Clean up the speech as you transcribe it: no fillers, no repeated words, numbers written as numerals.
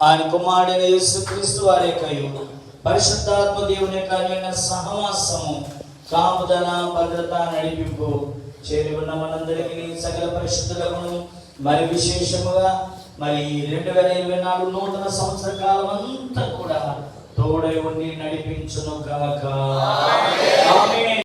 ఆయన కుమారుడైన యేసుక్రీస్తు వారి యొక్క పరిశుద్ధాత్మ దేవుని యొక్క అన్యోన్య సహవాసము, కాపుదల, భద్రత, నడిపింపు చేరి ఉన్న మనందరికీ సకల పరిశుద్ధులను మరి విశేషముగా మరి 2024 నూతన సంవత్సర కాలం అంతా కూడా తోడై ఉండి నడిపించును గాక. ఆమేన్.